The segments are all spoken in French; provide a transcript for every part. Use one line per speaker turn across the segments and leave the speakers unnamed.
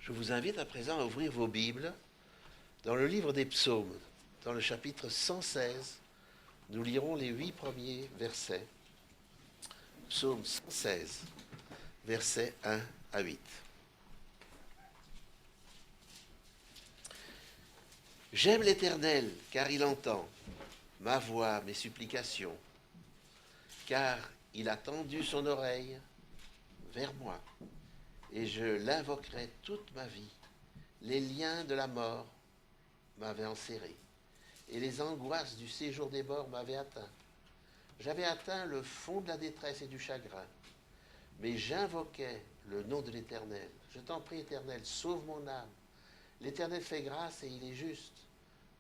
Je vous invite à présent à ouvrir vos Bibles dans le livre des Psaumes, dans le chapitre 116. Nous lirons les 8 premiers versets. Psaume 116, versets 1 à 8. J'aime l'Éternel, car il entend ma voix, mes supplications, car il a tendu son oreille vers moi, et je l'invoquerai toute ma vie. Les liens de la mort m'avaient enserré, et les angoisses du séjour des morts m'avaient atteint. J'avais atteint le fond de la détresse et du chagrin, mais j'invoquais le nom de l'Éternel. Je t'en prie, Éternel, sauve mon âme. L'Éternel fait grâce et il est juste.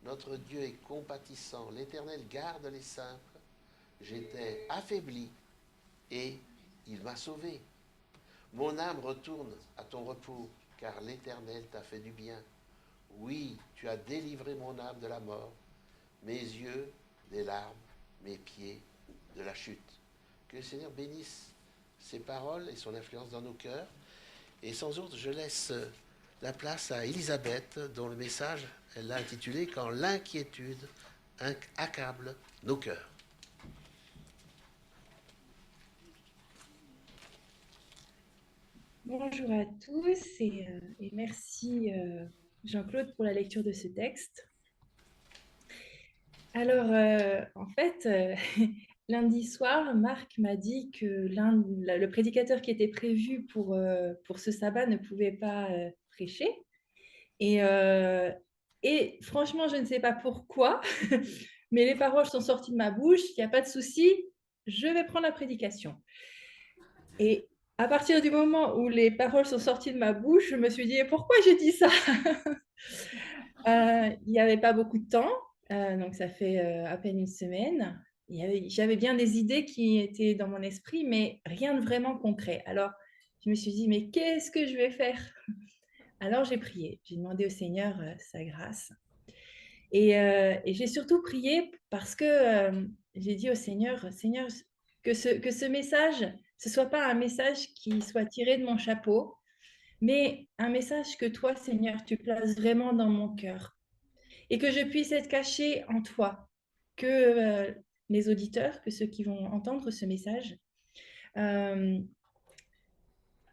Notre Dieu est compatissant. L'Éternel garde les simples. J'étais affaibli et il m'a sauvé. Mon âme retourne à ton repos, car l'Éternel t'a fait du bien. Oui, tu as délivré mon âme de la mort, mes yeux des larmes, mes pieds de la chute. Que le Seigneur bénisse ses paroles et son influence dans nos cœurs. Et sans autre, je laisse la place à Elisabeth, dont le message, elle l'a intitulé « Quand l'inquiétude accable nos cœurs ».
Bonjour à tous et merci Jean-Claude pour la lecture de ce texte. Alors, lundi soir, Marc m'a dit que le prédicateur qui était prévu pour ce sabbat ne pouvait pas prêcher. Et, euh, et franchement, je ne sais pas pourquoi, mais les paroles sont sorties de ma bouche, il n'y a pas de souci, je vais prendre la prédication. Et à partir du moment où les paroles sont sorties de ma bouche, je me suis dit, pourquoi j'ai dit ça? Il n'y avait pas beaucoup de temps, donc ça fait à peine une semaine. J'avais bien des idées qui étaient dans mon esprit, mais rien de vraiment concret. Alors, je me suis dit, mais qu'est-ce que je vais faire? Alors, j'ai prié. J'ai demandé au Seigneur sa grâce. Et j'ai surtout prié parce que j'ai dit au Seigneur, Seigneur, que ce message, ce soit pas un message qui soit tiré de mon chapeau, mais un message que toi, Seigneur, tu places vraiment dans mon cœur et que je puisse être caché en toi, que les auditeurs, que ceux qui vont entendre ce message, euh,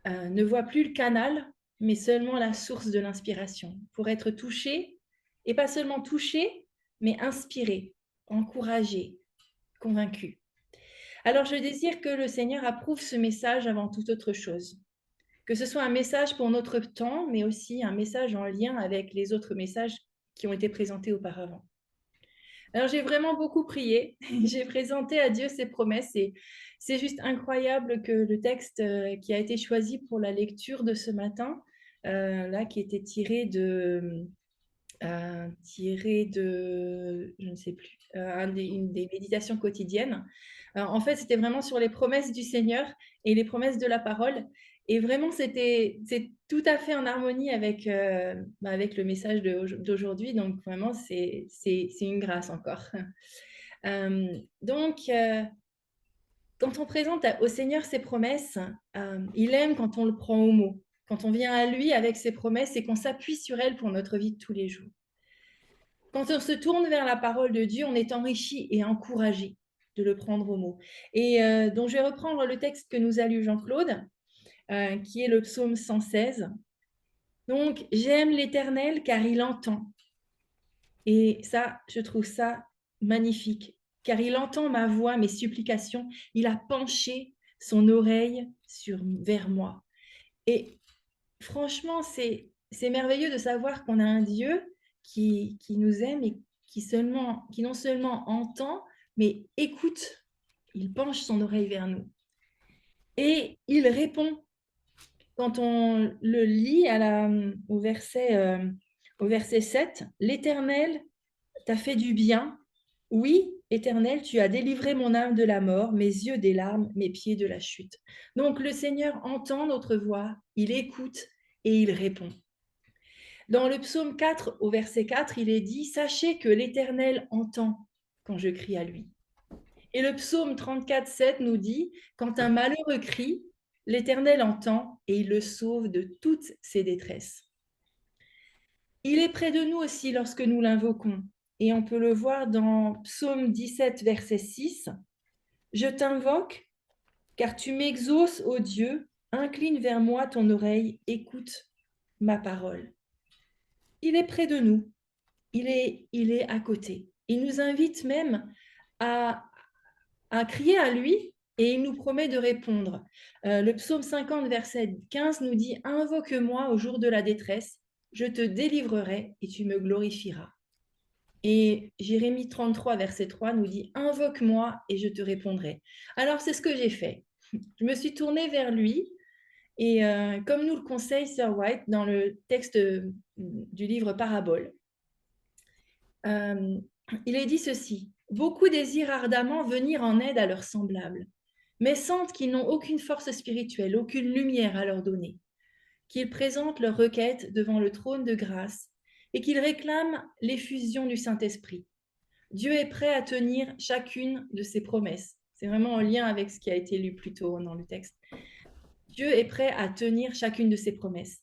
ne voient plus le canal, mais seulement la source de l'inspiration, pour être touchés, et pas seulement touchés, mais inspirés, encouragés, convaincus. Alors je désire que le Seigneur approuve ce message avant toute autre chose, que ce soit un message pour notre temps, mais aussi un message en lien avec les autres messages qui ont été présentés auparavant. Alors j'ai vraiment beaucoup prié, j'ai présenté à Dieu ses promesses et c'est juste incroyable que le texte qui a été choisi pour la lecture de ce matin, là qui était tiré de, je ne sais plus, une des méditations quotidiennes. En fait, c'était vraiment sur les promesses du Seigneur et les promesses de la parole. Et vraiment, c'est tout à fait en harmonie avec le message d'aujourd'hui. Donc, vraiment, c'est une grâce encore. Donc, quand on présente au Seigneur ses promesses, il aime quand on le prend au mot, quand on vient à lui avec ses promesses et qu'on s'appuie sur elles pour notre vie de tous les jours. Quand on se tourne vers la parole de Dieu, on est enrichi et encouragé de le prendre au mot. Et donc, je vais reprendre le texte que nous a lu Jean-Claude, qui est le psaume 116. Donc, j'aime l'Éternel car il entend. Et ça, je trouve ça magnifique, car il entend ma voix, mes supplications. Il a penché son oreille vers moi. Et franchement, c'est merveilleux de savoir qu'on a un Dieu qui nous aime et qui non seulement entend, mais écoute. Il penche son oreille vers nous. Et il répond. Quand on le lit au verset 7, l'Éternel t'a fait du bien. Oui, Éternel, tu as délivré mon âme de la mort, mes yeux des larmes, mes pieds de la chute. Donc le Seigneur entend notre voix, il écoute et il répond. Dans le psaume 4, au verset 4, il est dit « Sachez que l'Éternel entend quand je crie à lui ». Et le psaume 34, 7 nous dit « Quand un malheureux crie, l'Éternel entend et il le sauve de toutes ses détresses ». Il est près de nous aussi lorsque nous l'invoquons. Et on peut le voir dans Psaume 17, verset 6. « Je t'invoque, car tu m'exauces, ô Dieu, incline vers moi ton oreille, écoute ma parole. » Il est près de nous, il est à côté. Il nous invite même à crier à lui et il nous promet de répondre. Le psaume 50, verset 15 nous dit « Invoque-moi au jour de la détresse, je te délivrerai et tu me glorifieras. » Et Jérémie 33, verset 3 nous dit « Invoque-moi et je te répondrai. » Alors, c'est ce que j'ai fait. Je me suis tournée vers lui et comme nous le conseille Sir White dans le texte du livre Parabole, il est dit ceci: « Beaucoup désirent ardemment venir en aide à leurs semblables, mais sentent qu'ils n'ont aucune force spirituelle, aucune lumière à leur donner, qu'ils présentent leurs requêtes devant le trône de grâce et qu'ils réclament l'effusion du Saint-Esprit. Dieu est prêt à tenir chacune de ses promesses. » C'est vraiment en lien avec ce qui a été lu plus tôt dans le texte. Dieu est prêt à tenir chacune de ses promesses.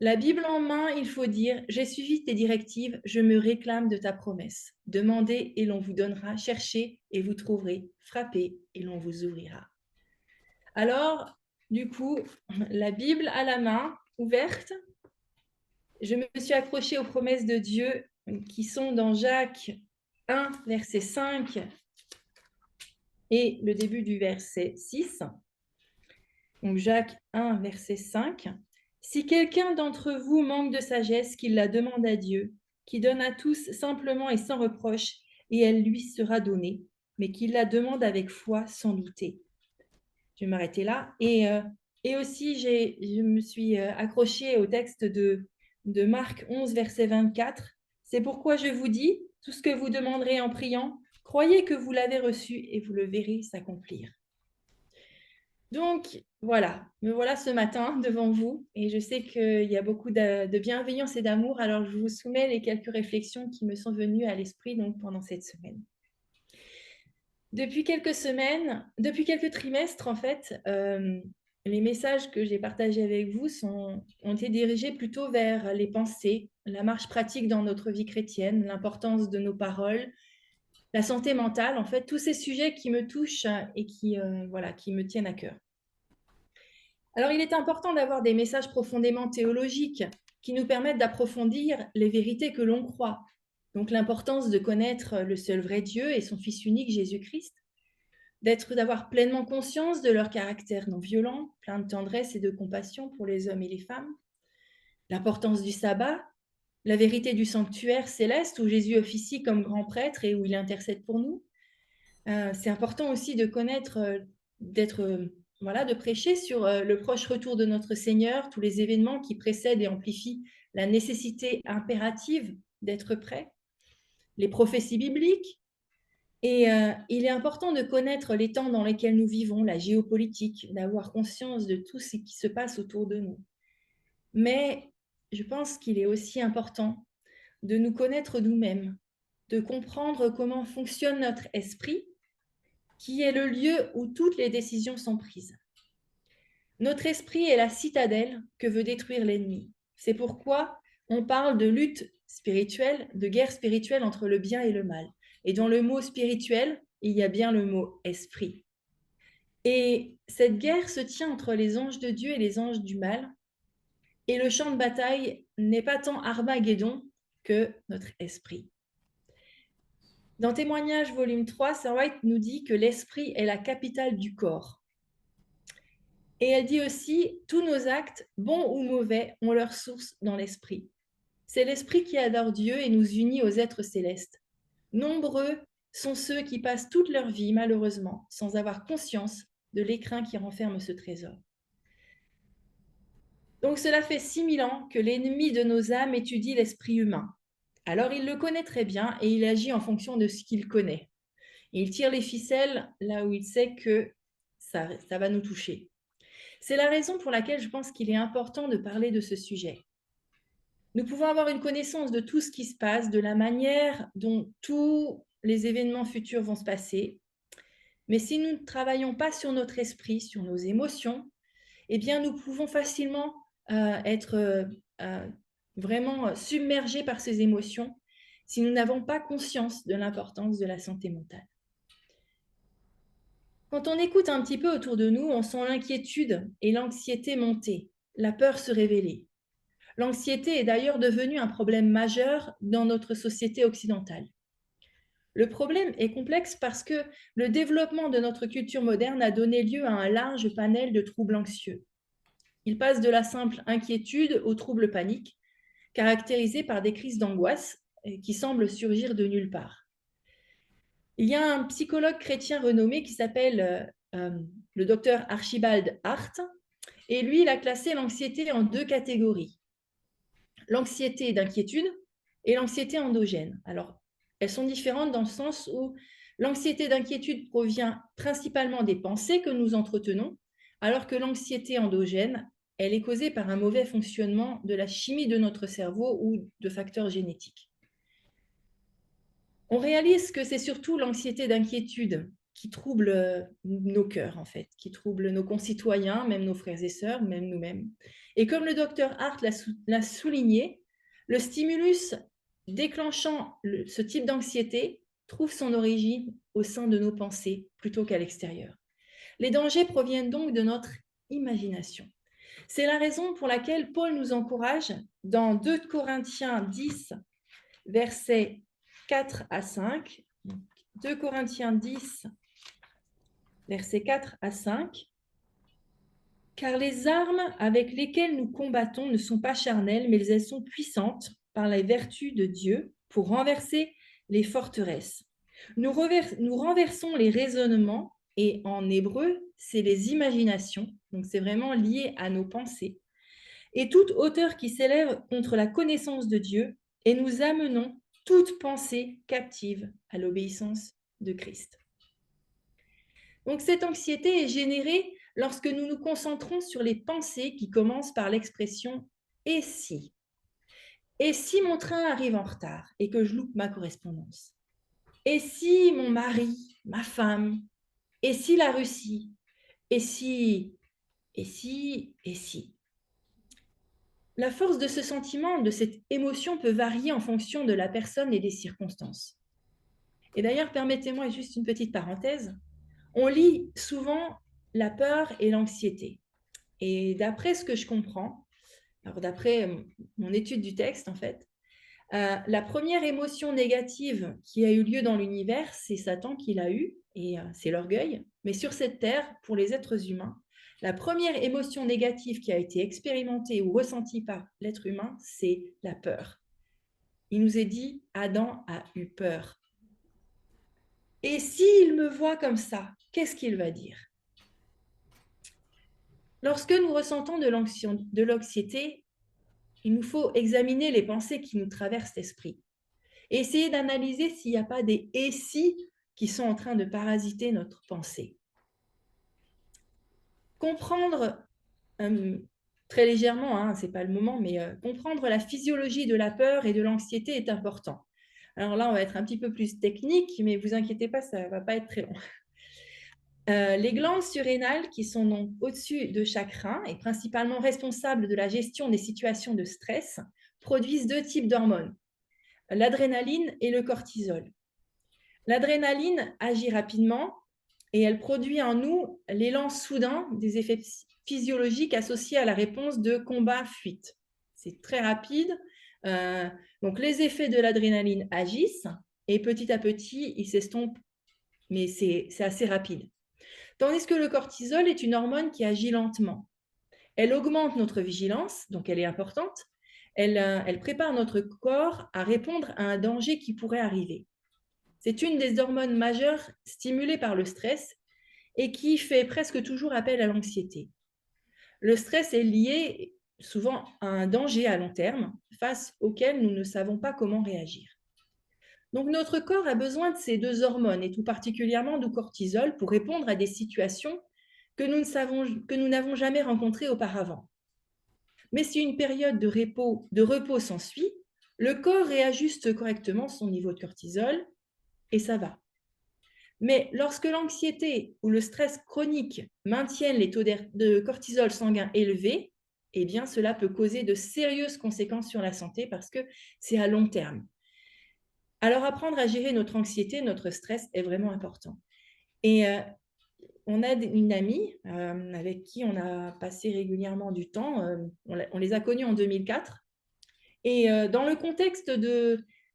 La Bible en main, il faut dire « J'ai suivi tes directives, je me réclame de ta promesse. Demandez et l'on vous donnera, cherchez et vous trouverez, frappez et l'on vous ouvrira. » Alors, du coup, la Bible à la main, ouverte, je me suis accrochée aux promesses de Dieu qui sont dans Jacques 1, verset 5 et le début du verset 6. Donc Jacques 1, verset 5. « Si quelqu'un d'entre vous manque de sagesse, qu'il la demande à Dieu, qui donne à tous simplement et sans reproche, et elle lui sera donnée, mais qu'il la demande avec foi, sans douter. » Je vais m'arrêter là. Et aussi, je me suis accrochée au texte de Marc 11, verset 24. « C'est pourquoi je vous dis, tout ce que vous demanderez en priant, croyez que vous l'avez reçu et vous le verrez s'accomplir. » Donc, voilà, me voilà ce matin devant vous et je sais qu'il y a beaucoup de bienveillance et d'amour, alors je vous soumets les quelques réflexions qui me sont venues à l'esprit donc, pendant cette semaine. Depuis quelques trimestres, en fait, les messages que j'ai partagés avec vous ont été dirigés plutôt vers les pensées, la marche pratique dans notre vie chrétienne, l'importance de nos paroles, la santé mentale, en fait, tous ces sujets qui me touchent et qui me tiennent à cœur. Alors, il est important d'avoir des messages profondément théologiques qui nous permettent d'approfondir les vérités que l'on croit. Donc, l'importance de connaître le seul vrai Dieu et son Fils unique, Jésus-Christ, d'avoir pleinement conscience de leur caractère non violent, plein de tendresse et de compassion pour les hommes et les femmes, l'importance du sabbat, la vérité du sanctuaire céleste où Jésus officie comme grand prêtre et où il intercède pour nous. C'est important aussi de connaître, de prêcher sur le proche retour de notre Seigneur, tous les événements qui précèdent et amplifient la nécessité impérative d'être prêt, les prophéties bibliques. Et il est important de connaître les temps dans lesquels nous vivons, la géopolitique, d'avoir conscience de tout ce qui se passe autour de nous. Mais je pense qu'il est aussi important de nous connaître nous-mêmes, de comprendre comment fonctionne notre esprit, qui est le lieu où toutes les décisions sont prises. Notre esprit est la citadelle que veut détruire l'ennemi. C'est pourquoi on parle de lutte spirituelle, de guerre spirituelle entre le bien et le mal. Et dans le mot spirituel, il y a bien le mot esprit. Et cette guerre se tient entre les anges de Dieu et les anges du mal. Et le champ de bataille n'est pas tant Armageddon que notre esprit. Dans Témoignages, volume 3, Sir White nous dit que l'esprit est la capitale du corps. Et elle dit aussi, tous nos actes, bons ou mauvais, ont leur source dans l'esprit. C'est l'esprit qui adore Dieu et nous unit aux êtres célestes. Nombreux sont ceux qui passent toute leur vie, malheureusement, sans avoir conscience de l'écrin qui renferme ce trésor. Donc cela fait 6000 ans que l'ennemi de nos âmes étudie l'esprit humain. Alors il le connaît très bien et il agit en fonction de ce qu'il connaît. Et il tire les ficelles là où il sait que ça va nous toucher. C'est la raison pour laquelle je pense qu'il est important de parler de ce sujet. Nous pouvons avoir une connaissance de tout ce qui se passe, de la manière dont tous les événements futurs vont se passer. Mais si nous ne travaillons pas sur notre esprit, sur nos émotions, eh bien, nous pouvons facilement être vraiment submergés par ces émotions si nous n'avons pas conscience de l'importance de la santé mentale. Quand on écoute un petit peu autour de nous, on sent l'inquiétude et l'anxiété monter, la peur se révéler. L'anxiété est d'ailleurs devenue un problème majeur dans notre société occidentale. Le problème est complexe parce que le développement de notre culture moderne a donné lieu à un large panel de troubles anxieux. Il passe de la simple inquiétude aux troubles paniques, caractérisés par des crises d'angoisse qui semblent surgir de nulle part. Il y a un psychologue chrétien renommé qui s'appelle le docteur Archibald Hart, et lui, il a classé l'anxiété en 2 catégories. L'anxiété d'inquiétude et l'anxiété endogène. Alors, elles sont différentes dans le sens où l'anxiété d'inquiétude provient principalement des pensées que nous entretenons, alors que l'anxiété endogène, elle est causée par un mauvais fonctionnement de la chimie de notre cerveau ou de facteurs génétiques. On réalise que c'est surtout l'anxiété d'inquiétude qui trouble nos cœurs, en fait, qui trouble nos concitoyens, même nos frères et sœurs, même nous-mêmes. Et comme le docteur Hart l'a souligné, le stimulus déclenchant ce type d'anxiété trouve son origine au sein de nos pensées plutôt qu'à l'extérieur. Les dangers proviennent donc de notre imagination. C'est la raison pour laquelle Paul nous encourage dans 2 Corinthiens 10, versets 4 à 5, 2 Corinthiens 10, versets 4 à 5. Car les armes avec lesquelles nous combattons ne sont pas charnelles, mais elles sont puissantes par la vertu de Dieu pour renverser les forteresses. Nous renversons les raisonnements, et en hébreu, c'est les imaginations, donc c'est vraiment lié à nos pensées, et toute hauteur qui s'élève contre la connaissance de Dieu, et nous amenons toute pensée captive à l'obéissance de Christ. Donc cette anxiété est générée lorsque nous nous concentrons sur les pensées qui commencent par l'expression « et si ». Et si mon train arrive en retard et que je loupe ma correspondance? Et si mon mari, ma femme? Et si la Russie? Et si? La force de ce sentiment, de cette émotion peut varier en fonction de la personne et des circonstances. Et d'ailleurs, permettez-moi juste une petite parenthèse. On lit souvent la peur et l'anxiété. Et d'après ce que je comprends, alors d'après mon étude du texte en fait, la première émotion négative qui a eu lieu dans l'univers, c'est Satan qui l'a eu, et c'est l'orgueil. Mais sur cette terre, pour les êtres humains, la première émotion négative qui a été expérimentée ou ressentie par l'être humain, c'est la peur. Il nous est dit, Adam a eu peur. Et s'il me voit comme ça, qu'est-ce qu'il va dire? Lorsque nous ressentons de l'anxiété, il nous faut examiner les pensées qui nous traversent l'esprit et essayer d'analyser s'il n'y a pas des « et si » qui sont en train de parasiter notre pensée. Comprendre, très légèrement, ce n'est pas le moment, mais comprendre la physiologie de la peur et de l'anxiété est important. Alors là, on va être un petit peu plus technique, mais vous inquiétez pas, ça ne va pas être très long. Les glandes surrénales, qui sont donc au-dessus de chaque rein et principalement responsables de la gestion des situations de stress, produisent 2 types d'hormones, l'adrénaline et le cortisol. L'adrénaline agit rapidement et elle produit en nous l'élan soudain des effets physiologiques associés à la réponse de combat-fuite. C'est très rapide. Donc les effets de l'adrénaline agissent et petit à petit, ils s'estompent, mais c'est assez rapide. Tandis que le cortisol est une hormone qui agit lentement. Elle augmente notre vigilance, donc elle est importante. Elle prépare notre corps à répondre à un danger qui pourrait arriver. C'est une des hormones majeures stimulées par le stress et qui fait presque toujours appel à l'anxiété. Le stress est lié souvent à un danger à long terme face auquel nous ne savons pas comment réagir. Donc notre corps a besoin de ces 2 hormones, et tout particulièrement du cortisol, pour répondre à des situations que nous n'avons jamais rencontrées auparavant. Mais si une période de repos s'ensuit, le corps réajuste correctement son niveau de cortisol et ça va. Mais lorsque l'anxiété ou le stress chronique maintiennent les taux de cortisol sanguin élevés, eh bien, cela peut causer de sérieuses conséquences sur la santé parce que c'est à long terme. Alors, apprendre à gérer notre anxiété, notre stress est vraiment important. Et on a une amie avec qui on a passé régulièrement du temps. On les a connus en 2004. Et dans le contexte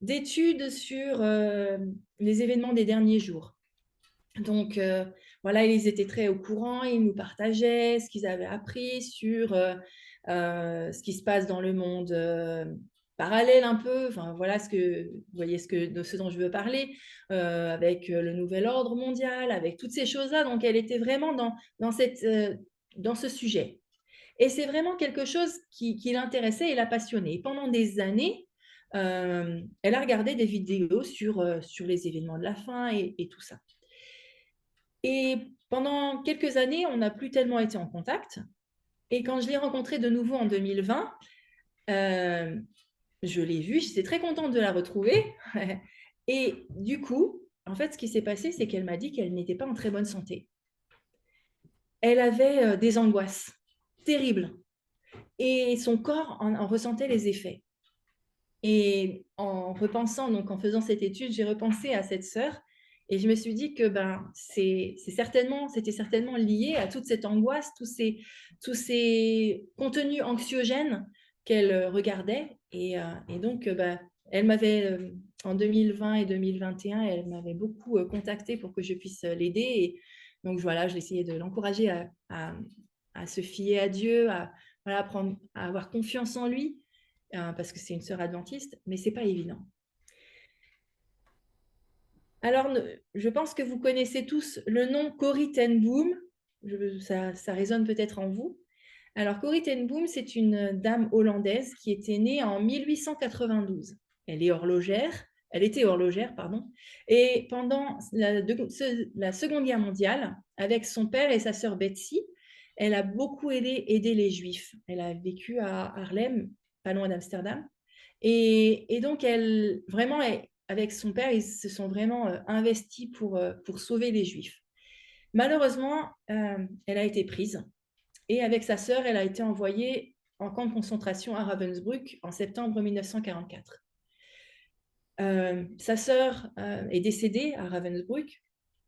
d'études sur les événements des derniers jours. Donc, voilà, ils étaient très au courant, ils nous partageaient ce qu'ils avaient appris sur ce qui se passe dans le monde parallèle un peu. Enfin, voilà, vous voyez ce dont je veux parler, avec le nouvel ordre mondial, avec toutes ces choses-là. Donc, elle était vraiment dans ce sujet. Et c'est vraiment quelque chose qui l'intéressait et la passionnait. Et pendant des années, elle a regardé des vidéos sur les événements de la fin et tout ça. Et pendant quelques années, on n'a plus tellement été en contact. Et quand je l'ai rencontrée de nouveau en 2020, je l'ai vue, j'étais très contente de la retrouver. Et du coup, en fait, ce qui s'est passé, c'est qu'elle m'a dit qu'elle n'était pas en très bonne santé. Elle avait des angoisses terribles et son corps en ressentait les effets. Et en repensant, donc en faisant cette étude, j'ai repensé à cette sœur et je me suis dit que c'était certainement lié à toute cette angoisse, tous ces contenus anxiogènes qu'elle regardait. Et donc, elle m'avait, en 2020 et 2021, elle m'avait beaucoup contactée pour que je puisse l'aider. Et donc, voilà, j'ai essayé de l'encourager à se fier à Dieu, à avoir confiance en lui parce que c'est une sœur adventiste, mais ce n'est pas évident. Alors, je pense que vous connaissez tous le nom Corrie ten Boom. Ça résonne peut-être en vous. Alors, Corrie ten Boom, c'est une dame hollandaise qui était née en 1892. Elle était horlogère, pardon. Et pendant la Seconde Guerre mondiale, avec son père et sa sœur Betsy, elle a beaucoup aidé les Juifs. Elle a vécu à Haarlem, pas loin d'Amsterdam. Et donc, avec son père, ils se sont vraiment investis pour sauver les Juifs. Malheureusement, elle a été prise. Et avec sa sœur, elle a été envoyée en camp de concentration à Ravensbrück en septembre 1944. Sa sœur est décédée à Ravensbrück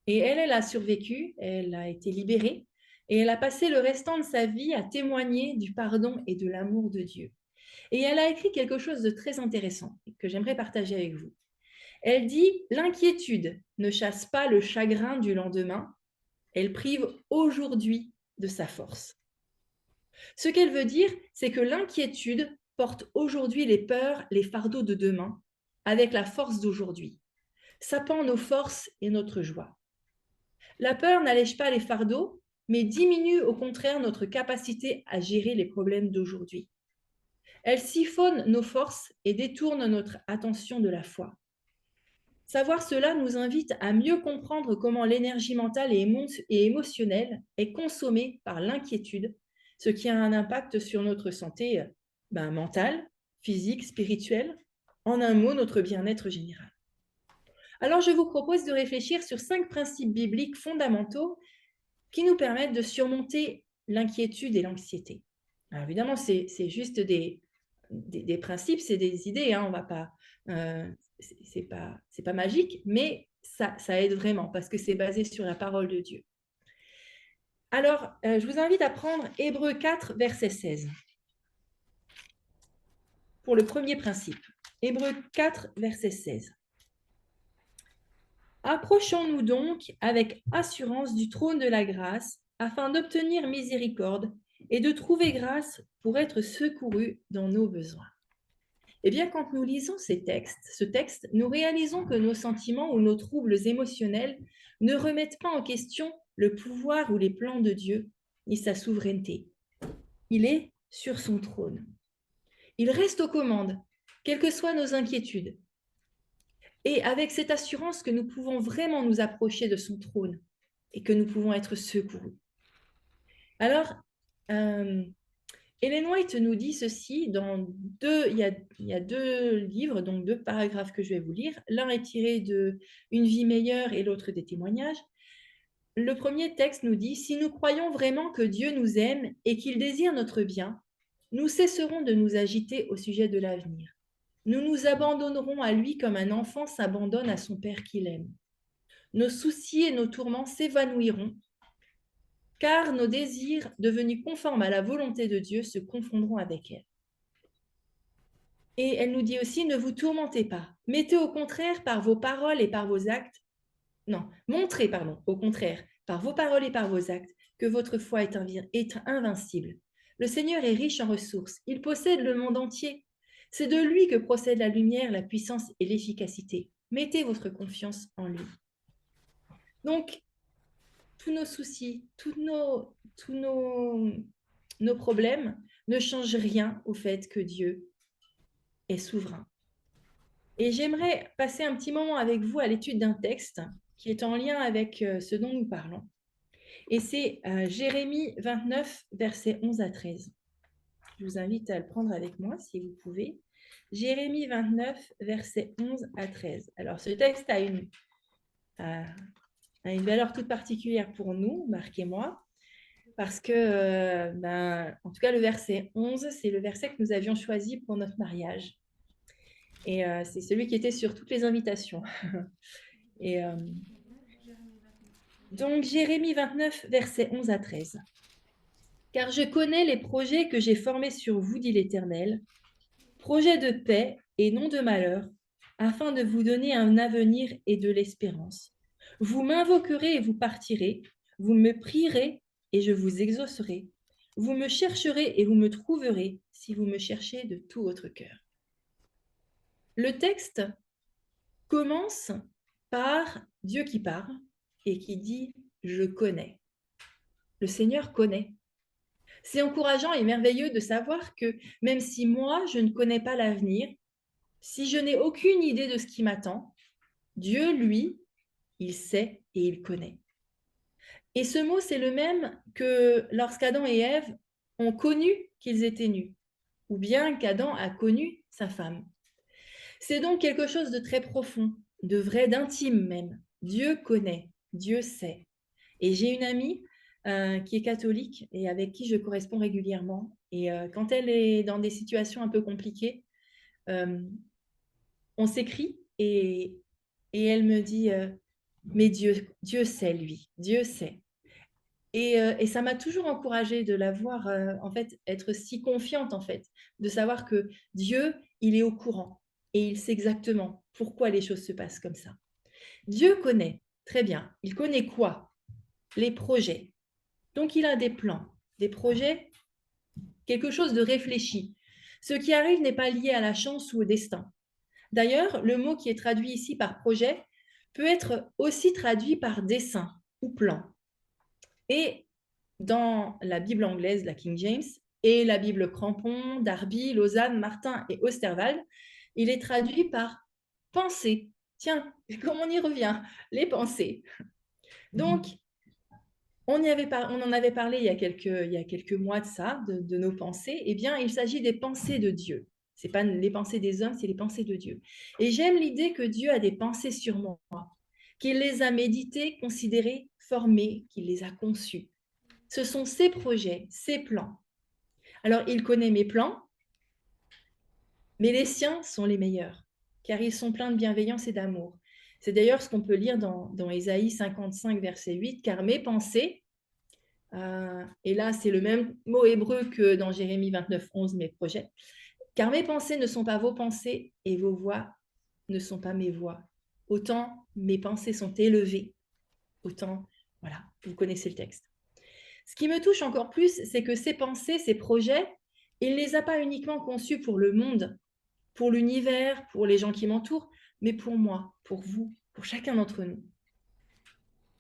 et elle a survécu, elle a été libérée et elle a passé le restant de sa vie à témoigner du pardon et de l'amour de Dieu. Et elle a écrit quelque chose de très intéressant que j'aimerais partager avec vous. Elle dit « L'inquiétude ne chasse pas le chagrin du lendemain, elle prive aujourd'hui de sa force. » Ce qu'elle veut dire, c'est que l'inquiétude porte aujourd'hui les peurs, les fardeaux de demain, avec la force d'aujourd'hui, sapant nos forces et notre joie. La peur n'allège pas les fardeaux, mais diminue au contraire notre capacité à gérer les problèmes d'aujourd'hui. Elle siphonne nos forces et détourne notre attention de la foi. Savoir cela nous invite à mieux comprendre comment l'énergie mentale et émotionnelle est consommée par l'inquiétude, ce qui a un impact sur notre santé mentale, physique, spirituelle, en un mot, notre bien-être général. Alors, je vous propose de réfléchir sur 5 principes bibliques fondamentaux qui nous permettent de surmonter l'inquiétude et l'anxiété. Alors, évidemment, c'est juste des principes, c'est des idées, hein, on va pas, c'est pas magique, mais ça aide vraiment parce que c'est basé sur la parole de Dieu. Alors, je vous invite à prendre Hébreux 4, verset 16. Pour le premier principe, Hébreux 4, verset 16. Approchons-nous donc avec assurance du trône de la grâce afin d'obtenir miséricorde et de trouver grâce pour être secourus dans nos besoins. Eh bien, quand nous lisons ce texte, nous réalisons que nos sentiments ou nos troubles émotionnels ne remettent pas en question le pouvoir ou les plans de Dieu ni sa souveraineté. Il est sur son trône. Il reste aux commandes, quelles que soient nos inquiétudes. Et avec cette assurance que nous pouvons vraiment nous approcher de son trône et que nous pouvons être secourus. Alors, Ellen White nous dit ceci il y a 2 livres, donc 2 paragraphes que je vais vous lire. L'un est tiré de Une vie meilleure et l'autre des témoignages. Le premier texte nous dit « Si nous croyons vraiment que Dieu nous aime et qu'il désire notre bien, nous cesserons de nous agiter au sujet de l'avenir. Nous nous abandonnerons à lui comme un enfant s'abandonne à son père qu'il aime. Nos soucis et nos tourments s'évanouiront, car nos désirs, devenus conformes à la volonté de Dieu, se confondront avec elle. Et elle nous dit aussi, ne vous tourmentez pas. Mettez au contraire par vos paroles et par vos actes, montrez, au contraire, par vos paroles et par vos actes, que votre foi est invincible. Le Seigneur est riche en ressources. Il possède le monde entier. C'est de lui que procède la lumière, la puissance et l'efficacité. Mettez votre confiance en lui. Donc, tous nos soucis, tous nos problèmes ne changent rien au fait que Dieu est souverain. Et j'aimerais passer un petit moment avec vous à l'étude d'un texte qui est en lien avec ce dont nous parlons. Et c'est Jérémie 29, versets 11 à 13. Je vous invite à le prendre avec moi si vous pouvez. Jérémie 29, versets 11 à 13. Alors, ce texte a une valeur toute particulière pour nous, marquez-moi, parce que, en tout cas, le verset 11, c'est le verset que nous avions choisi pour notre mariage. Et c'est celui qui était sur toutes les invitations. Et donc, Jérémie 29, versets 11 à 13. Car je connais les projets que j'ai formés sur vous, dit l'Éternel, projets de paix et non de malheur, afin de vous donner un avenir et de l'espérance. Vous m'invoquerez et vous partirez, vous me prierez et je vous exaucerai. Vous me chercherez et vous me trouverez si vous me cherchez de tout votre cœur. Le texte commence par Dieu qui parle et qui dit « je connais ». Le Seigneur connaît. C'est encourageant et merveilleux de savoir que même si moi, je ne connais pas l'avenir, si je n'ai aucune idée de ce qui m'attend, Dieu, lui, il sait et il connaît. Et ce mot, c'est le même que lorsqu'Adam et Ève ont connu qu'ils étaient nus, ou bien qu'Adam a connu sa femme. C'est donc quelque chose de très profond, de vrai, d'intime même. Dieu connaît, Dieu sait. Et j'ai une amie qui est catholique et avec qui je corresponds régulièrement. Et quand elle est dans des situations un peu compliquées, on s'écrit et elle me dit mais Dieu sait, lui, Dieu sait. Et ça m'a toujours encouragée de la voir en fait être si confiante en fait, de savoir que Dieu, il est au courant et il sait exactement pourquoi les choses se passent comme ça. Dieu connaît, très bien. Il connaît quoi? Les projets. Donc, il a des plans, des projets, quelque chose de réfléchi. Ce qui arrive n'est pas lié à la chance ou au destin. D'ailleurs, le mot qui est traduit ici par projet peut être aussi traduit par dessein ou plan. Et dans la Bible anglaise, la King James, et la Bible Crampon, Darby, Lausanne, Martin et Osterwald, il est traduit par pensée. Tiens, comme on y revient, les pensées. Donc, on en avait parlé il y a quelques mois de ça, de nos pensées. Eh bien, il s'agit des pensées de Dieu. Ce n'est pas les pensées des hommes, c'est les pensées de Dieu. Et j'aime l'idée que Dieu a des pensées sur moi, qu'il les a méditées, considérées, formées, qu'il les a conçues. Ce sont ses projets, ses plans. Alors, il connaît mes plans, mais les siens sont les meilleurs, car ils sont pleins de bienveillance et d'amour. C'est d'ailleurs ce qu'on peut lire dans Ésaïe 55, verset 8, car mes pensées, et là c'est le même mot hébreu que dans Jérémie 29, 11, mes projets, car mes pensées ne sont pas vos pensées et vos voix ne sont pas mes voix. Autant mes pensées sont élevées, autant, voilà, vous connaissez le texte. Ce qui me touche encore plus, c'est que ces pensées, ces projets, il ne les a pas uniquement conçus pour le monde, pour l'univers, pour les gens qui m'entourent, mais pour moi, pour vous, pour chacun d'entre nous.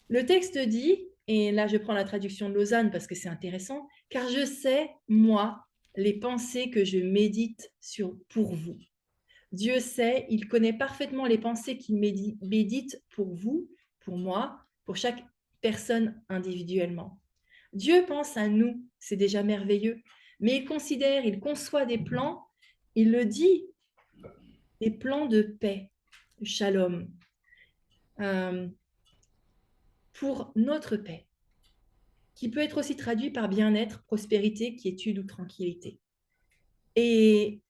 Le texte dit, et là je prends la traduction de Lausanne parce que c'est intéressant, car je sais, moi, les pensées que je médite pour vous. Dieu sait, il connaît parfaitement les pensées qu'il médite pour vous, pour moi, pour chaque personne individuellement. Dieu pense à nous, c'est déjà merveilleux, mais il considère, il conçoit des plans, il le dit, des plans de paix, de shalom, pour notre paix, qui peut être aussi traduit par bien-être, prospérité, quiétude ou tranquillité. Et,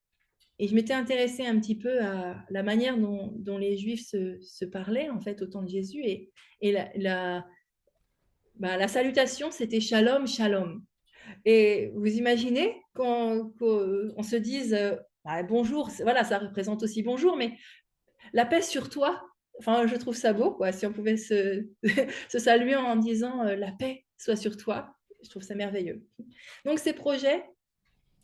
et je m'étais intéressée un petit peu à la manière dont les Juifs se parlaient, en fait, au temps de Jésus. Et la salutation, c'était Shalom, Shalom. Et vous imaginez qu'on se dise bonjour, voilà, ça représente aussi bonjour, mais la paix sur toi, enfin, je trouve ça beau, quoi. Si on pouvait se saluer en disant la paix soit sur toi, je trouve ça merveilleux. Donc, ces projets,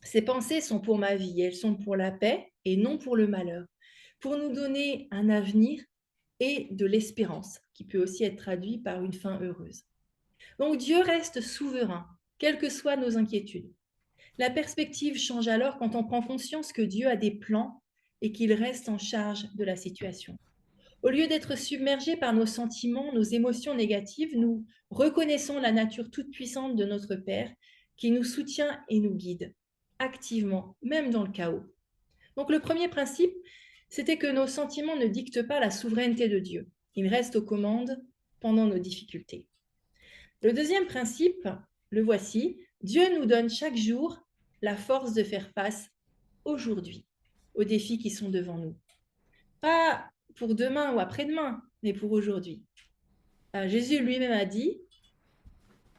ces pensées sont pour ma vie, elles sont pour la paix et non pour le malheur, pour nous donner un avenir et de l'espérance, qui peut aussi être traduit par une fin heureuse. Donc, Dieu reste souverain, quelles que soient nos inquiétudes. La perspective change alors quand on prend conscience que Dieu a des plans et qu'il reste en charge de la situation. Au lieu d'être submergés par nos sentiments, nos émotions négatives, nous reconnaissons la nature toute puissante de notre Père qui nous soutient et nous guide activement, même dans le chaos. Donc le premier principe, c'était que nos sentiments ne dictent pas la souveraineté de Dieu. Il reste aux commandes pendant nos difficultés. Le deuxième principe, le voici, Dieu nous donne chaque jour la force de faire face aujourd'hui aux défis qui sont devant nous. Pas pour demain ou après-demain, mais pour aujourd'hui. Jésus lui-même a dit,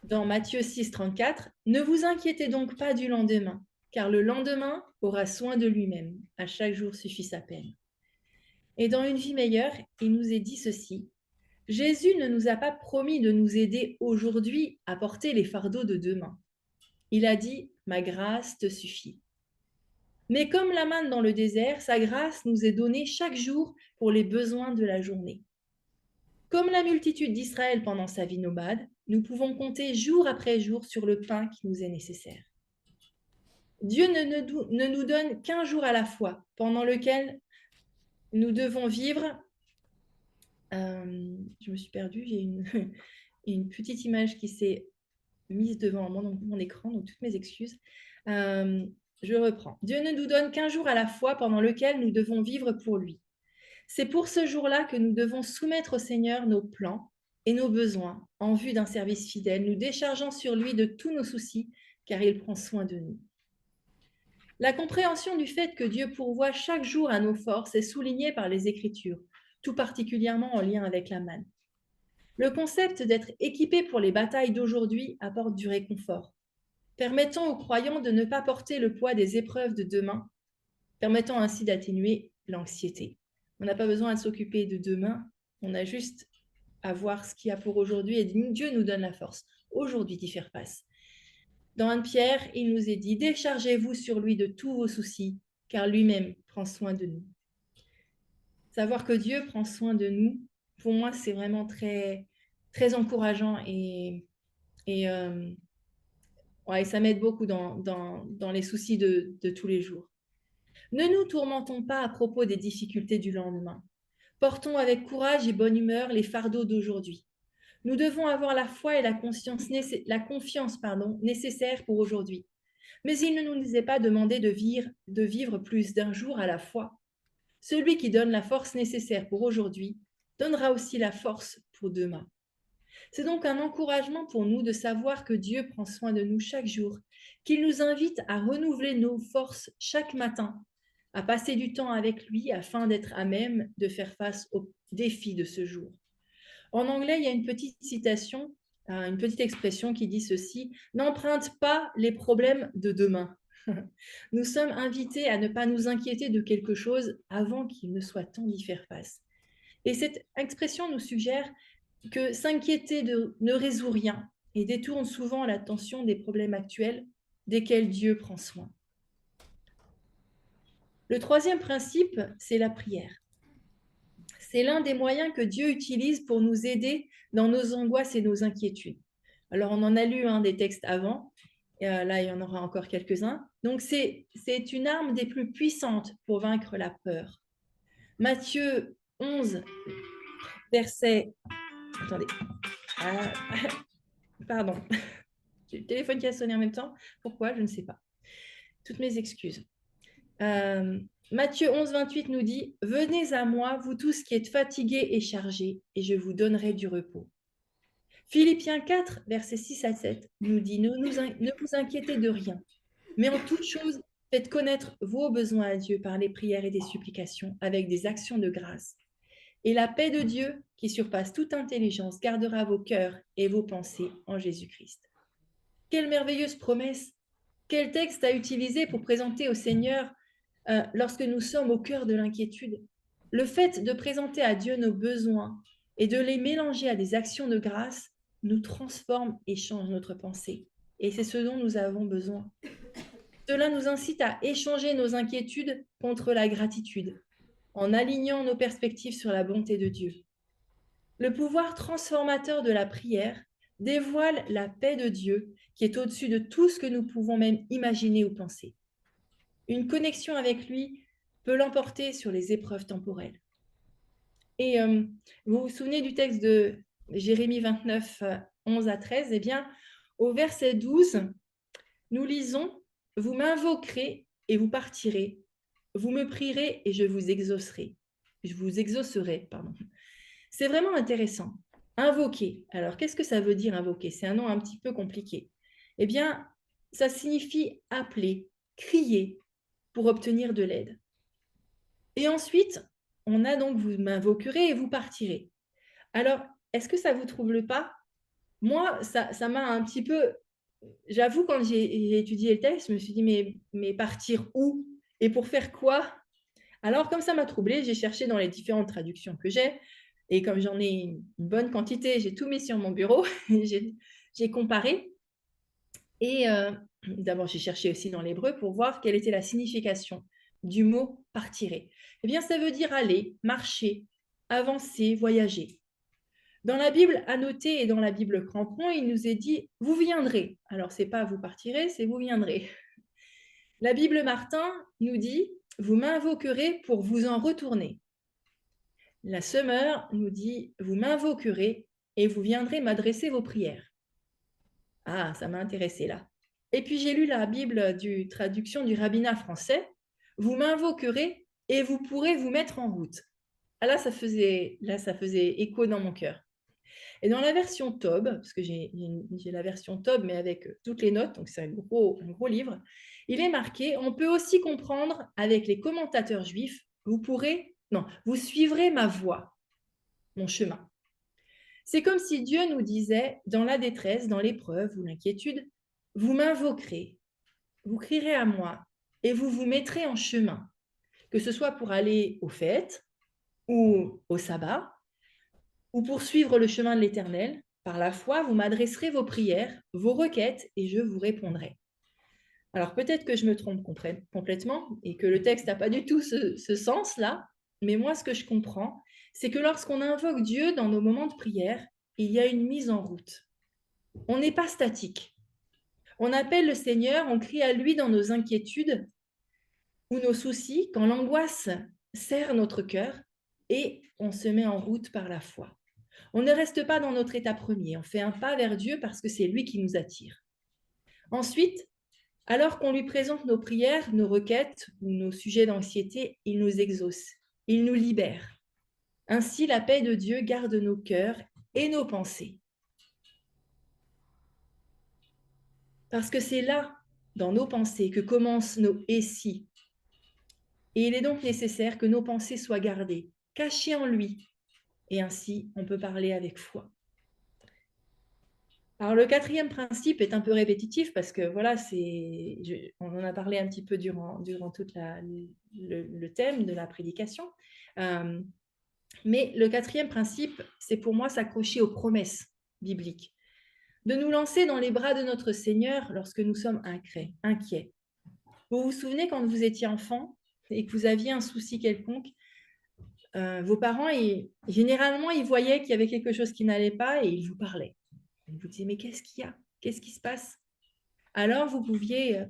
dans Matthieu 6, 34, « Ne vous inquiétez donc pas du lendemain, car le lendemain aura soin de lui-même. À chaque jour suffit sa peine. » Et dans Une vie meilleure, il nous est dit ceci, « Jésus ne nous a pas promis de nous aider aujourd'hui à porter les fardeaux de demain. Il a dit, « Ma grâce te suffit. » Mais comme la manne dans le désert, sa grâce nous est donnée chaque jour pour les besoins de la journée. Comme la multitude d'Israël pendant sa vie nomade, nous pouvons compter jour après jour sur le pain qui nous est nécessaire. Dieu ne nous donne qu'un jour à la fois, pendant lequel nous devons vivre. Je me suis perdue, j'ai une petite image qui s'est mise devant mon écran, donc toutes mes excuses. Je reprends. Dieu ne nous donne qu'un jour à la fois, pendant lequel nous devons vivre pour lui. C'est pour ce jour-là que nous devons soumettre au Seigneur nos plans et nos besoins en vue d'un service fidèle, nous déchargeant sur lui de tous nos soucis, car il prend soin de nous. La compréhension du fait que Dieu pourvoit chaque jour à nos forces est soulignée par les Écritures, tout particulièrement en lien avec la manne. Le concept d'être équipé pour les batailles d'aujourd'hui apporte du réconfort, permettant aux croyants de ne pas porter le poids des épreuves de demain, permettant ainsi d'atténuer l'anxiété. On n'a pas besoin de s'occuper de demain, on a juste à voir ce qu'il y a pour aujourd'hui et Dieu nous donne la force aujourd'hui d'y faire face. Dans 1 Pierre, il nous est dit « Déchargez-vous sur lui de tous vos soucis, car lui-même prend soin de nous. » Savoir que Dieu prend soin de nous, pour moi, c'est vraiment très, très encourageant et ça m'aide beaucoup dans les soucis de tous les jours. Ne nous tourmentons pas à propos des difficultés du lendemain. Portons avec courage et bonne humeur les fardeaux d'aujourd'hui. Nous devons avoir la foi et la confiance nécessaires pour aujourd'hui. Mais il ne nous est pas demandé de vivre plus d'un jour à la fois. Celui qui donne la force nécessaire pour aujourd'hui donnera aussi la force pour demain. C'est donc un encouragement pour nous de savoir que Dieu prend soin de nous chaque jour, qu'il nous invite à renouveler nos forces chaque matin, à passer du temps avec lui afin d'être à même de faire face aux défis de ce jour. En anglais, il y a une petite citation, une petite expression qui dit ceci, « N'emprunte pas les problèmes de demain. » Nous sommes invités à ne pas nous inquiéter de quelque chose avant qu'il ne soit temps d'y faire face. Et cette expression nous suggère que s'inquiéter ne résout rien et détourne souvent l'attention des problèmes actuels desquels Dieu prend soin. Le troisième principe, c'est la prière. C'est l'un des moyens que Dieu utilise pour nous aider dans nos angoisses et nos inquiétudes. Alors, on en a lu des textes avant, là, il y en aura encore quelques-uns. Donc, c'est une arme des plus puissantes pour vaincre la peur. Matthieu 11, verset... Attendez. Pardon. J'ai le téléphone qui a sonné en même temps. Pourquoi? Je ne sais pas. Toutes mes excuses. Matthieu 11, 28 nous dit « Venez à moi, vous tous qui êtes fatigués et chargés, et je vous donnerai du repos. » Philippiens 4, versets 6 à 7 nous dit « Ne vous inquiétez de rien, mais en toute chose, Faites connaître vos besoins à Dieu par les prières et des supplications avec des actions de grâce. Et la paix de Dieu, qui surpasse toute intelligence, gardera vos cœurs et vos pensées en Jésus-Christ. Quelle merveilleuse promesse! Quel texte à utiliser pour présenter au Seigneur lorsque nous sommes au cœur de l'inquiétude? Le fait de présenter à Dieu nos besoins et de les mélanger à des actions de grâce nous transforme et change notre pensée. Et c'est ce dont nous avons besoin. Cela nous incite à échanger nos inquiétudes contre la gratitude, en alignant nos perspectives sur la bonté de Dieu. Le pouvoir transformateur de la prière dévoile la paix de Dieu qui est au-dessus de tout ce que nous pouvons même imaginer ou penser. Une connexion avec lui peut l'emporter sur les épreuves temporelles. Et vous vous souvenez du texte de Jérémie 29, 11 à 13? Eh bien, au verset 12, nous lisons « Vous m'invoquerez et vous partirez. Vous me prierez et je vous exaucerai. » Je vous exaucerai, pardon. C'est vraiment intéressant. Invoquer. Alors, qu'est-ce que ça veut dire invoquer? C'est un nom un petit peu compliqué. Eh bien, ça signifie appeler, crier pour obtenir de l'aide. Et ensuite, on a donc vous m'invoquerez et vous partirez. Alors, est-ce que ça vous trouble pas? Moi, ça m'a un petit peu... J'avoue, quand j'ai étudié le texte, je me suis dit, mais partir où? Et pour faire quoi? Alors, comme ça m'a troublée, j'ai cherché dans les différentes traductions que j'ai. Et comme j'en ai une bonne quantité, j'ai tout mis sur mon bureau. J'ai comparé. Et d'abord, j'ai cherché aussi dans l'hébreu pour voir quelle était la signification du mot partirez. Eh bien, ça veut dire aller, marcher, avancer, voyager. Dans la Bible annotée et dans la Bible crampon, il nous est dit « vous viendrez ». Alors, ce n'est pas « vous partirez », c'est « vous viendrez ». La Bible Martin nous dit « vous m'invoquerez pour vous en retourner ». La Semeur nous dit « vous m'invoquerez et vous viendrez m'adresser vos prières ». Ah, ça m'a intéressé là. Et puis j'ai lu la Bible du traduction du rabbinat français « vous m'invoquerez et vous pourrez vous mettre en route ». Ah, là, ça faisait écho dans mon cœur. Et dans la version Tob, parce que j'ai la version Tob, mais avec toutes les notes, donc c'est un gros livre, il est marqué « On peut aussi comprendre avec les commentateurs juifs, vous suivrez ma voie, mon chemin. » C'est comme si Dieu nous disait, dans la détresse, dans l'épreuve ou l'inquiétude, « Vous m'invoquerez, vous crierez à moi et vous vous mettrez en chemin, que ce soit pour aller aux fêtes ou au sabbat, ou pour suivre le chemin de l'Éternel, par la foi, vous m'adresserez vos prières, vos requêtes, et je vous répondrai. » Alors peut-être que je me trompe complètement et que le texte n'a pas du tout ce sens-là, mais moi, ce que je comprends, c'est que lorsqu'on invoque Dieu dans nos moments de prière, il y a une mise en route. On n'est pas statique. On appelle le Seigneur, on crie à lui dans nos inquiétudes ou nos soucis, quand l'angoisse serre notre cœur, et on se met en route par la foi. On ne reste pas dans notre état premier, on fait un pas vers Dieu parce que c'est lui qui nous attire. Ensuite, alors qu'on lui présente nos prières, nos requêtes ou nos sujets d'anxiété, il nous exauce, il nous libère. Ainsi, la paix de Dieu garde nos cœurs et nos pensées. Parce que c'est là, dans nos pensées, que commencent nos « et si ». Et il est donc nécessaire que nos pensées soient gardées, cachées en lui. Et ainsi, on peut parler avec foi. Alors, le quatrième principe est un peu répétitif parce que voilà, on en a parlé un petit peu durant tout le thème de la prédication. Mais le quatrième principe, c'est pour moi s'accrocher aux promesses bibliques, de nous lancer dans les bras de notre Seigneur lorsque nous sommes inquiets. Vous vous souvenez quand vous étiez enfant et que vous aviez un souci quelconque, vos parents, généralement, ils voyaient qu'il y avait quelque chose qui n'allait pas et ils vous parlaient. Ils vous disaient « mais qu'est-ce qu'il y a? Qu'est-ce qui se passe ?» Alors, vous pouviez,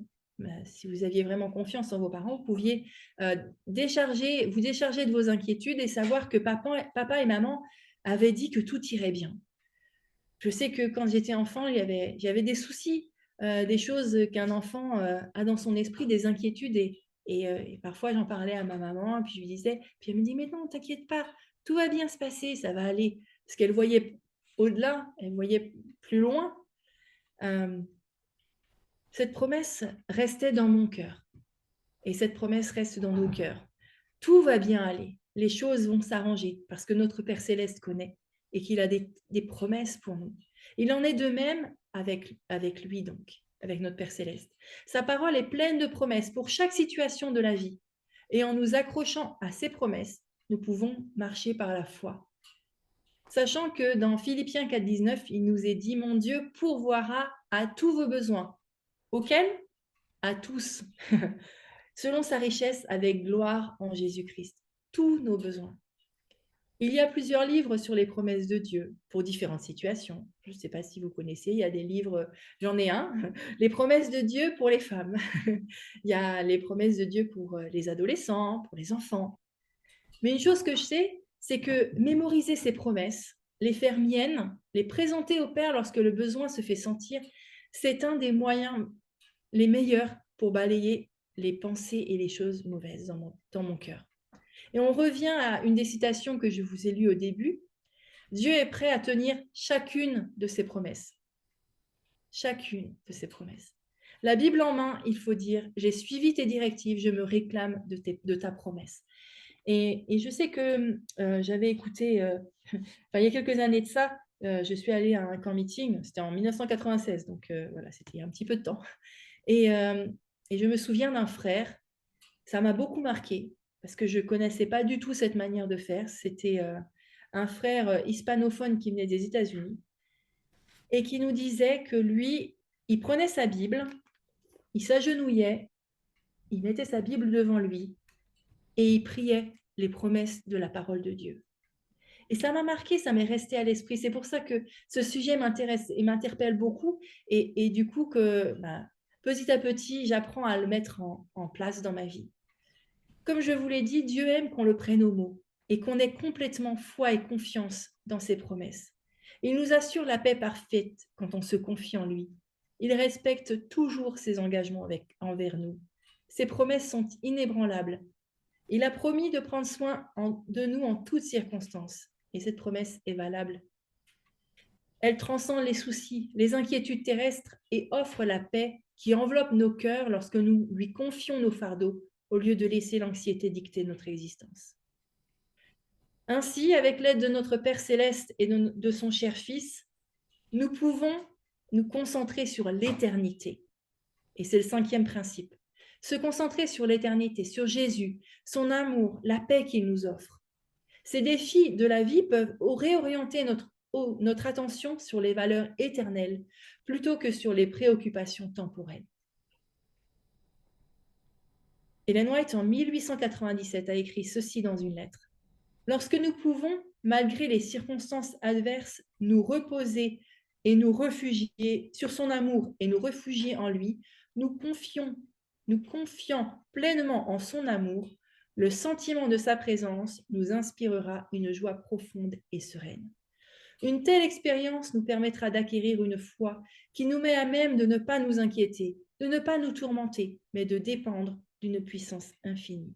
si vous aviez vraiment confiance en vos parents, vous pouviez vous décharger de vos inquiétudes et savoir que papa et maman avaient dit que tout irait bien. Je sais que quand j'étais enfant, j'avais des soucis, des choses qu'un enfant a dans son esprit, des inquiétudes. Et parfois, j'en parlais à ma maman, puis je lui disais, puis elle me dit « mais non, t'inquiète pas, tout va bien se passer, ça va aller. » Parce qu'elle voyait au-delà, elle voyait plus loin. Cette promesse restait dans mon cœur. Et cette promesse reste dans nos cœurs. Tout va bien aller, les choses vont s'arranger parce que notre Père céleste connaît et qu'il a des promesses pour nous. Il en est de même avec lui donc, avec notre Père céleste. Sa parole est pleine de promesses pour chaque situation de la vie. Et en nous accrochant à ces promesses, nous pouvons marcher par la foi. Sachant que dans Philippiens 4,19, il nous est dit, mon Dieu pourvoira à tous vos besoins. Auxquels? À tous. Selon sa richesse avec gloire en Jésus-Christ. Tous nos besoins. Il y a plusieurs livres sur les promesses de Dieu pour différentes situations. Je ne sais pas si vous connaissez, il y a des livres, j'en ai un, les promesses de Dieu pour les femmes. Il y a les promesses de Dieu pour les adolescents, pour les enfants. Mais une chose que je sais, c'est que mémoriser ces promesses, les faire miennes, les présenter au Père lorsque le besoin se fait sentir, c'est un des moyens les meilleurs pour balayer les pensées et les choses mauvaises dans mon cœur. Et on revient à une des citations que je vous ai lues au début. Dieu est prêt à tenir chacune de ses promesses. Chacune de ses promesses. La Bible en main, il faut dire, j'ai suivi tes directives, je me réclame de ta promesse. Et je sais que j'avais écouté, il y a quelques années de ça, je suis allée à un camp meeting, c'était en 1996, donc voilà, c'était il y a un petit peu de temps. Et je me souviens d'un frère, ça m'a beaucoup marqué, parce que je ne connaissais pas du tout cette manière de faire. C'était un frère hispanophone qui venait des États-Unis et qui nous disait que lui, il prenait sa Bible, il s'agenouillait, il mettait sa Bible devant lui et il priait les promesses de la parole de Dieu. Et ça m'a marqué, ça m'est resté à l'esprit. C'est pour ça que ce sujet m'intéresse et m'interpelle beaucoup. Et du coup, petit à petit, j'apprends à le mettre en place dans ma vie. Comme je vous l'ai dit, Dieu aime qu'on le prenne au mot et qu'on ait complètement foi et confiance dans ses promesses. Il nous assure la paix parfaite quand on se confie en lui. Il respecte toujours ses engagements envers nous. Ses promesses sont inébranlables. Il a promis de prendre soin de nous en toutes circonstances. Et cette promesse est valable. Elle transcende les soucis, les inquiétudes terrestres et offre la paix qui enveloppe nos cœurs lorsque nous lui confions nos fardeaux au lieu de laisser l'anxiété dicter notre existence. Ainsi, avec l'aide de notre Père céleste et de son cher Fils, nous pouvons nous concentrer sur l'éternité. Et c'est le 5e principe. Se concentrer sur l'éternité, sur Jésus, son amour, la paix qu'il nous offre. Ces défis de la vie peuvent réorienter notre attention sur les valeurs éternelles plutôt que sur les préoccupations temporelles. Ellen White, en 1897, a écrit ceci dans une lettre. Lorsque nous pouvons, malgré les circonstances adverses, nous reposer et nous réfugier sur son amour et nous réfugier en lui, nous confiant pleinement en son amour, le sentiment de sa présence nous inspirera une joie profonde et sereine. Une telle expérience nous permettra d'acquérir une foi qui nous met à même de ne pas nous inquiéter, de ne pas nous tourmenter, mais de dépendre d'une puissance infinie.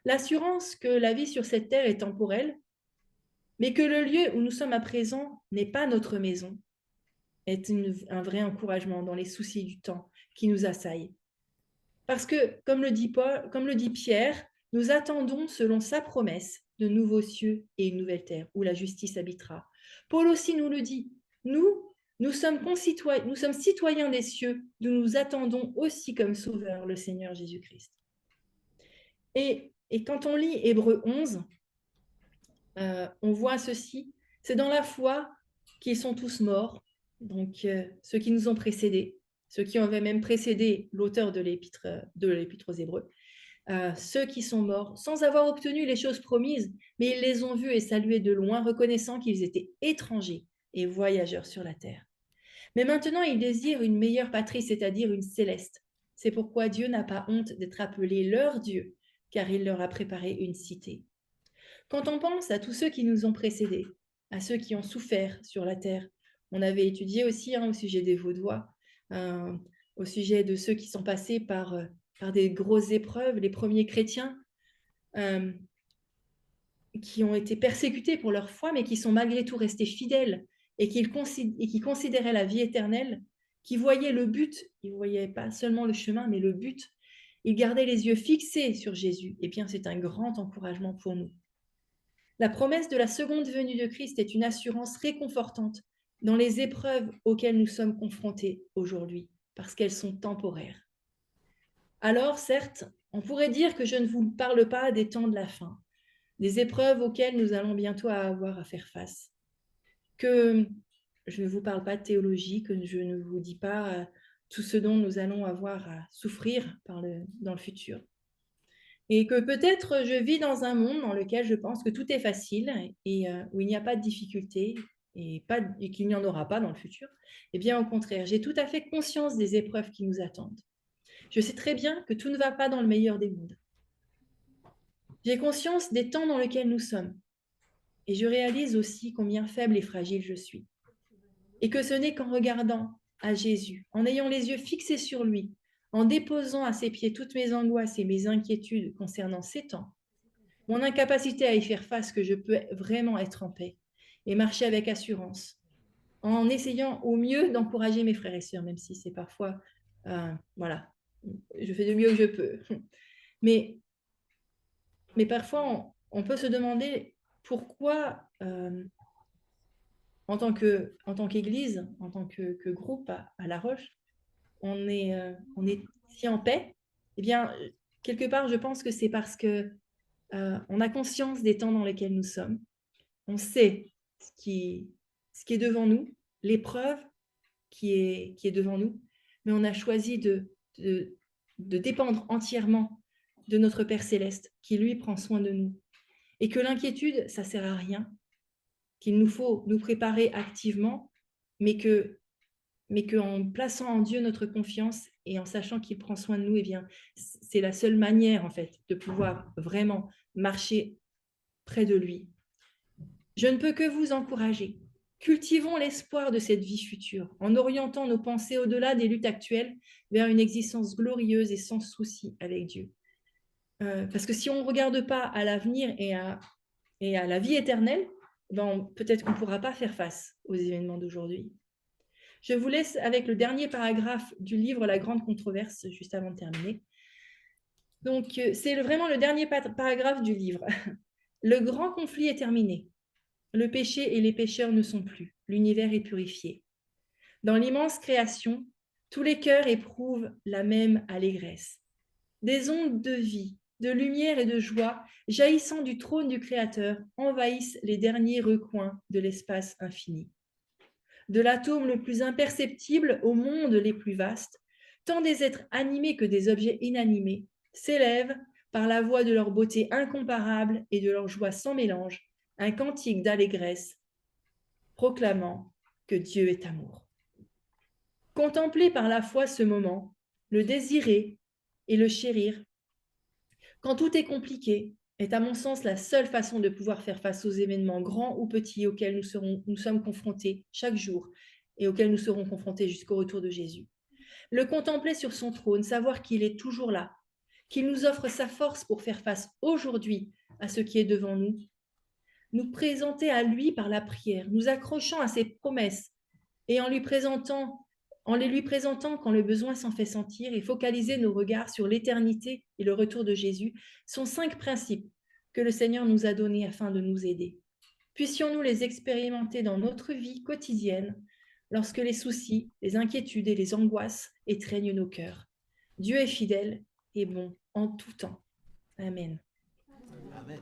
L'assurance que la vie sur cette terre est temporelle, mais que le lieu où nous sommes à présent n'est pas notre maison, est un vrai encouragement dans les soucis du temps qui nous assaillent. Parce que, comme le dit Pierre, nous attendons, selon sa promesse, de nouveaux cieux et une nouvelle terre où la justice habitera. Paul aussi nous le dit. Nous sommes citoyens des cieux, d'où nous attendons aussi comme sauveur le Seigneur Jésus-Christ. Et quand on lit Hébreux 11, on voit ceci. C'est dans la foi qu'ils sont tous morts, donc ceux qui nous ont précédés, ceux qui avaient même précédé l'auteur de l'épître aux Hébreux, ceux qui sont morts sans avoir obtenu les choses promises, mais ils les ont vus et salués de loin, reconnaissant qu'ils étaient étrangers et voyageurs sur la terre. Mais maintenant, ils désirent une meilleure patrie, c'est-à-dire une céleste. C'est pourquoi Dieu n'a pas honte d'être appelé leur Dieu, car il leur a préparé une cité. Quand on pense à tous ceux qui nous ont précédés, à ceux qui ont souffert sur la terre, on avait étudié aussi au sujet des Vaudois, au sujet de ceux qui sont passés par des grosses épreuves, les premiers chrétiens qui ont été persécutés pour leur foi, mais qui sont malgré tout restés fidèles et qui considéraient la vie éternelle, qui voyaient le but, ils ne voyaient pas seulement le chemin, mais le but, Ils gardaient les yeux fixés sur Jésus. Eh bien, c'est un grand encouragement pour nous. La promesse de la seconde venue de Christ est une assurance réconfortante dans les épreuves auxquelles nous sommes confrontés aujourd'hui, parce qu'elles sont temporaires. Alors, certes, on pourrait dire que je ne vous parle pas des temps de la fin, des épreuves auxquelles nous allons bientôt avoir à faire face, que je ne vous parle pas de théologie, que je ne vous dis pas tout ce dont nous allons avoir à souffrir dans le futur. Et que peut-être je vis dans un monde dans lequel je pense que tout est facile et où il n'y a pas de difficultés et qu'il n'y en aura pas dans le futur. Eh bien, au contraire, j'ai tout à fait conscience des épreuves qui nous attendent. Je sais très bien que tout ne va pas dans le meilleur des mondes. J'ai conscience des temps dans lesquels nous sommes. Et je réalise aussi combien faible et fragile je suis. Et que ce n'est qu'en regardant à Jésus, en ayant les yeux fixés sur lui, en déposant à ses pieds toutes mes angoisses et mes inquiétudes concernant ces temps, mon incapacité à y faire face, que je peux vraiment être en paix et marcher avec assurance, en essayant au mieux d'encourager mes frères et sœurs, même si c'est parfois, voilà, je fais du mieux que je peux. Mais parfois, on peut se demander pourquoi, en tant qu'Église, en tant que groupe à La Roche, on est si en paix. Eh bien, quelque part, je pense que c'est parce que on a conscience des temps dans lesquels nous sommes. On sait ce qui est devant nous, l'épreuve qui est devant nous, mais on a choisi de dépendre entièrement de notre Père céleste, qui lui prend soin de nous. Et que l'inquiétude, ça sert à rien, qu'il nous faut nous préparer activement, mais qu'en plaçant en Dieu notre confiance et en sachant qu'il prend soin de nous, eh bien, c'est la seule manière, en fait, de pouvoir vraiment marcher près de lui. Je ne peux que vous encourager. Cultivons l'espoir de cette vie future en orientant nos pensées au-delà des luttes actuelles vers une existence glorieuse et sans souci avec Dieu. Parce que si on ne regarde pas à l'avenir et à la vie éternelle, ben peut-être qu'on ne pourra pas faire face aux événements d'aujourd'hui. Je vous laisse avec le dernier paragraphe du livre La Grande Controverse, juste avant de terminer. Donc, c'est vraiment le dernier paragraphe du livre. Le grand conflit est terminé. Le péché et les pécheurs ne sont plus. L'univers est purifié. Dans l'immense création, tous les cœurs éprouvent la même allégresse. Des ondes de vie, de lumière et de joie, jaillissant du trône du Créateur, envahissent les derniers recoins de l'espace infini. De l'atome le plus imperceptible aux mondes les plus vastes, tant des êtres animés que des objets inanimés s'élèvent, par la voix de leur beauté incomparable et de leur joie sans mélange, un cantique d'allégresse proclamant que Dieu est amour. Contempler par la foi ce moment, le désirer et le chérir, quand tout est compliqué, est à mon sens la seule façon de pouvoir faire face aux événements grands ou petits auxquels nous sommes confrontés chaque jour et auxquels nous serons confrontés jusqu'au retour de Jésus. Le contempler sur son trône, savoir qu'il est toujours là, qu'il nous offre sa force pour faire face aujourd'hui à ce qui est devant nous, nous présenter à lui par la prière, nous accrochant à ses promesses et en les lui présentant quand le besoin s'en fait sentir et focaliser nos regards sur l'éternité et le retour de Jésus sont 5 principes que le Seigneur nous a donnés afin de nous aider. Puissions-nous les expérimenter dans notre vie quotidienne lorsque les soucis, les inquiétudes et les angoisses étreignent nos cœurs. Dieu est fidèle et bon en tout temps. Amen.
Amen.